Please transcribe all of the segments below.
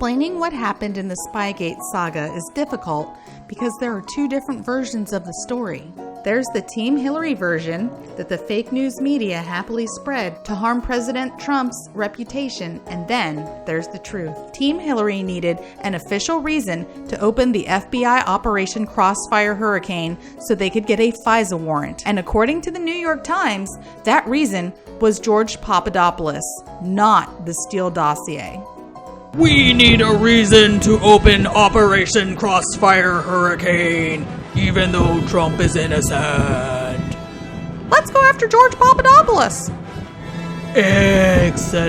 Explaining what happened in the Spygate saga is difficult because there are two different versions of the story. There's the Team Hillary version that the fake news media happily spread to harm President Trump's reputation, and then there's the truth. Team Hillary needed an official reason to open the FBI Operation Crossfire Hurricane so they could get a FISA warrant. And according to the New York Times, that reason was George Papadopoulos, not the Steele dossier. We need a reason to open Operation Crossfire Hurricane, even though Trump is innocent. Let's go after George Papadopoulos. Excellent.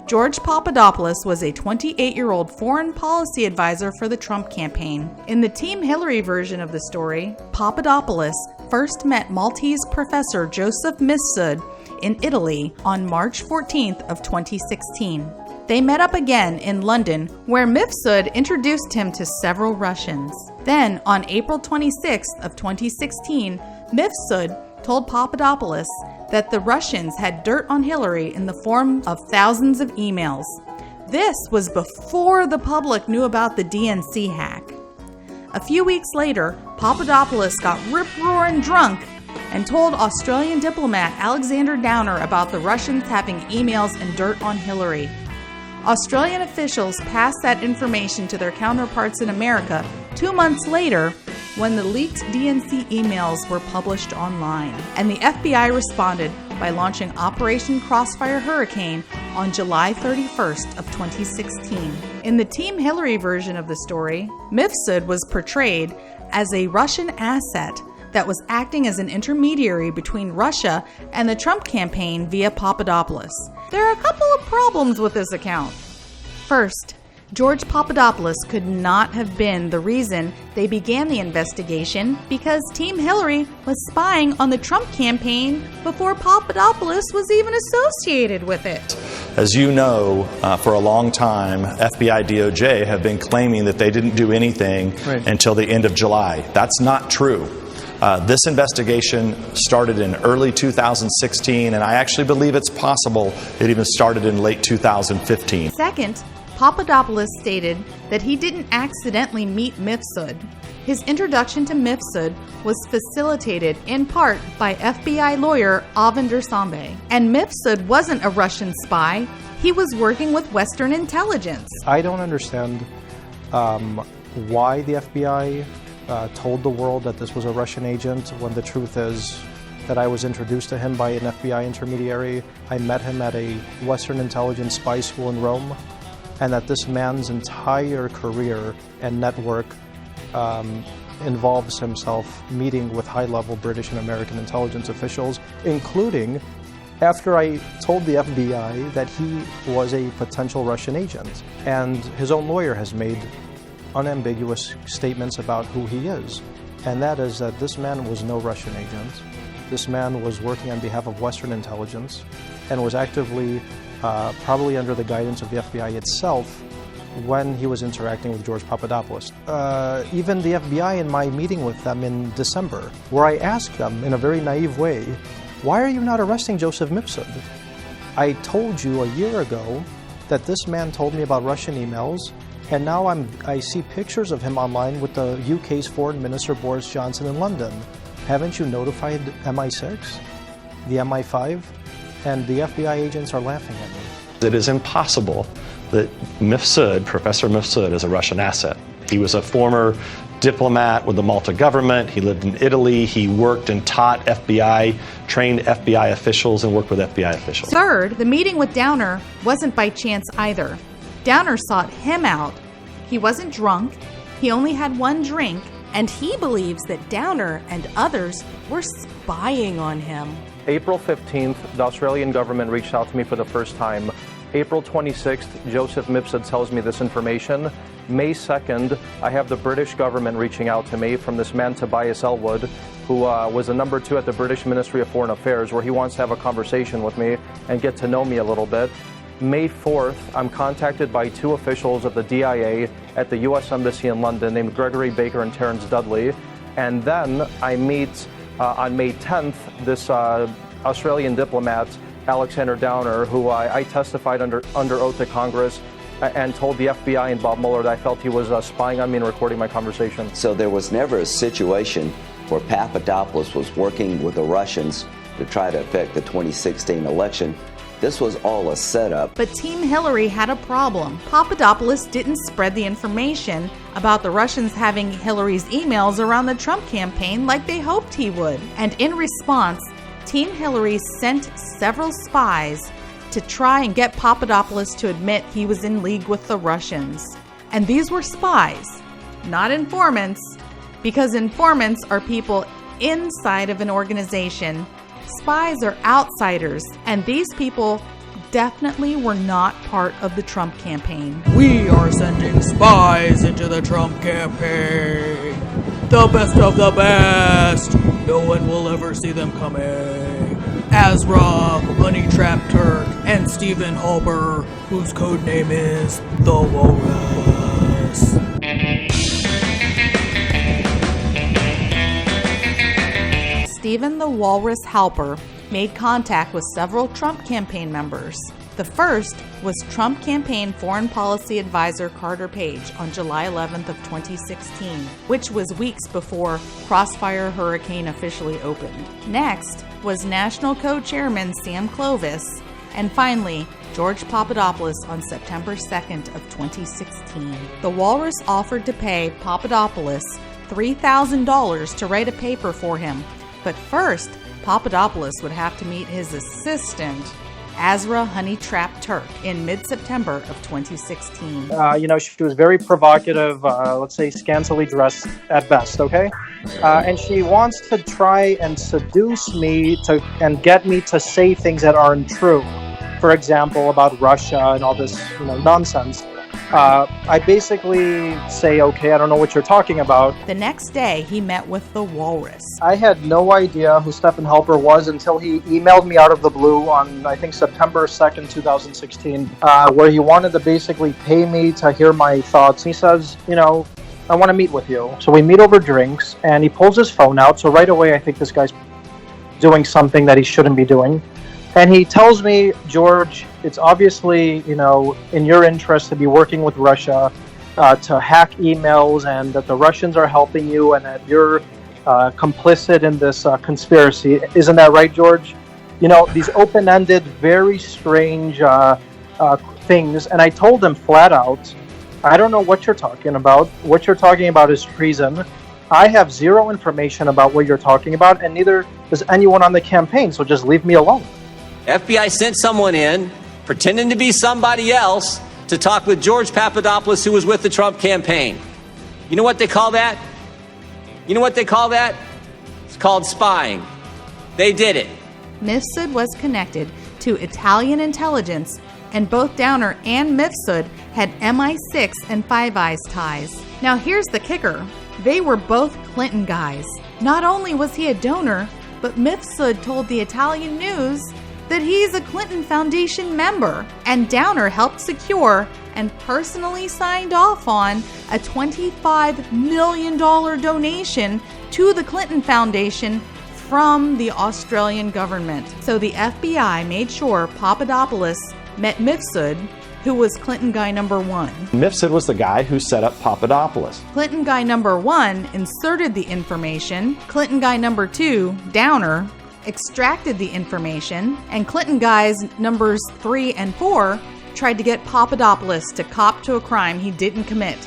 George Papadopoulos was a 28-year-old foreign policy advisor for the Trump campaign. In the Team Hillary version of the story, Papadopoulos first met Maltese professor Joseph Mifsud in Italy on March 14th of 2016. They met up again in London, where Mifsud introduced him to several Russians. Then, on April 26th of 2016, Mifsud told Papadopoulos that the Russians had dirt on Hillary in the form of thousands of emails. This was before the public knew about the DNC hack. A few weeks later, Papadopoulos got rip-roaring drunk and told Australian diplomat Alexander Downer about the Russians having emails and dirt on Hillary. Australian officials passed that information to their counterparts in America 2 months later when the leaked DNC emails were published online. And the FBI responded by launching Operation Crossfire Hurricane on July 31st of 2016. In the Team Hillary version of the story, Mifsud was portrayed as a Russian asset that was acting as an intermediary between Russia and the Trump campaign via Papadopoulos. There are a couple of problems with this account. First, George Papadopoulos could not have been the reason they began the investigation because Team Hillary was spying on the Trump campaign before Papadopoulos was even associated with it. As you know, for a long time, FBI DOJ have been claiming that they didn't do anything until the end of July. That's not true. This investigation started in early 2016, and I actually believe it's possible it even started in late 2015. Second, Papadopoulos stated that he didn't accidentally meet Mifsud. His introduction to Mifsud was facilitated in part by FBI lawyer Avinder Sambe. And Mifsud wasn't a Russian spy. He was working with Western intelligence. I don't understand why the FBI told the world that this was a Russian agent when the truth is that I was introduced to him by an FBI intermediary. I met him at a Western intelligence spy school in Rome, and that this man's entire career and network involves himself meeting with high-level British and American intelligence officials, including after I told the FBI that he was a potential Russian agent. And his own lawyer has made unambiguous statements about who he is, and that is that this man was no Russian agent. This man was working on behalf of Western intelligence and was actively, probably under the guidance of the FBI itself, when he was interacting with George Papadopoulos. Even the FBI, in my meeting with them in December, where I asked them in a very naive way, why are you not arresting Joseph Mifsud? I told you a year ago that this man told me about Russian emails, and now I see pictures of him online with the UK's Foreign Minister Boris Johnson in London. Haven't you notified MI6, the MI5? And the FBI agents are laughing at me. It is impossible that Mifsud, Professor Mifsud, is a Russian asset. He was a former diplomat with the Malta government. He lived in Italy. He worked and taught FBI, trained FBI officials, and worked with FBI officials. Third, the meeting with Downer wasn't by chance either. Downer sought him out. He wasn't drunk, he only had one drink, and he believes that Downer and others were spying on him. April 15th, the Australian government reached out to me for the first time. April 26th, Joseph Mifsud tells me this information. May 2nd, I have the British government reaching out to me from this man Tobias Elwood, who was the number 2 at the British Ministry of Foreign Affairs, where he wants to have a conversation with me and get to know me a little bit. May 4th, I'm contacted by 2 officials of the DIA at the U.S. Embassy in London named Gregory Baker and Terence Dudley. And then I meet on May 10th this Australian diplomat, Alexander Downer, who I testified under oath to Congress and told the FBI and Bob Mueller that I felt he was spying on me and recording my conversation. So there was never a situation where Papadopoulos was working with the Russians to try to affect the 2016 election. This was all a setup. But Team Hillary had a problem. Papadopoulos didn't spread the information about the Russians having Hillary's emails around the Trump campaign like they hoped he would. And in response, Team Hillary sent several spies to try and get Papadopoulos to admit he was in league with the Russians. And these were spies, not informants, because informants are people inside of an organization. Spies are outsiders, and these people definitely were not part of the Trump campaign. We are sending spies into the Trump campaign. The best of the best. No one will ever see them coming. Azra, Honey Trap Turk, and Stephen Halper, whose code name is The Walrus. Stephen the Walrus Halper made contact with several Trump campaign members. The first was Trump campaign foreign policy advisor Carter Page on July 11th of 2016, which was weeks before Crossfire Hurricane officially opened. Next was National Co-Chairman Sam Clovis, and finally, George Papadopoulos on September 2nd of 2016. The Walrus offered to pay Papadopoulos $3,000 to write a paper for him, but first, Papadopoulos would have to meet his assistant, Azra Honey Trap Turk, in mid-September of 2016. She was very provocative, let's say scantily dressed at best, okay? And she wants to try and seduce me and get me to say things that aren't true. For example, about Russia and all this nonsense. I basically say, okay, I don't know what you're talking about. The next day, he met with the Walrus. I had no idea who Stephen Halper was until he emailed me out of the blue on, I think, September 2nd, 2016, where he wanted to basically pay me to hear my thoughts. He says, I want to meet with you. So we meet over drinks, and he pulls his phone out. So right away, I think this guy's doing something that he shouldn't be doing. And he tells me, George, it's obviously, in your interest to be working with Russia, to hack emails, and that the Russians are helping you, and that you're complicit in this conspiracy. Isn't that right, George? These open-ended, very strange things. And I told him flat out, I don't know what you're talking about. What you're talking about is treason. I have zero information about what you're talking about, and neither does anyone on the campaign, so just leave me alone. FBI sent someone in, pretending to be somebody else, to talk with George Papadopoulos, who was with the Trump campaign. You know what they call that? It's called spying. They did it. Mifsud was connected to Italian intelligence, and both Downer and Mifsud had MI6 and Five Eyes ties. Now here's the kicker. They were both Clinton guys. Not only was he a donor, but Mifsud told the Italian news that he's a Clinton Foundation member, and Downer helped secure and personally signed off on a $25 million donation to the Clinton Foundation from the Australian government. So the FBI made sure Papadopoulos met Mifsud, who was Clinton guy number one. Mifsud was the guy who set up Papadopoulos. Clinton guy number one inserted the information. Clinton guy number two, Downer, extracted the information, and Clinton guys numbers 3 and 4 tried to get Papadopoulos to cop to a crime he didn't commit.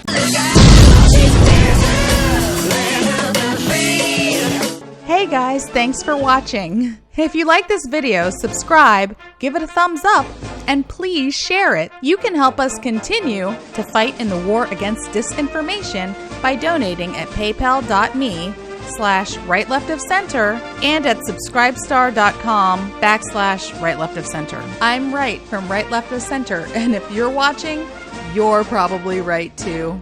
Hey guys, thanks for watching. If you like this video, subscribe, give it a thumbs up, and please share it. You can help us continue to fight in the war against disinformation by donating at paypal.me/rightleftofcenter and at subscribestar.com/rightleftofcenter. I'm Right from Right Left of Center, and if you're watching, you're probably right too.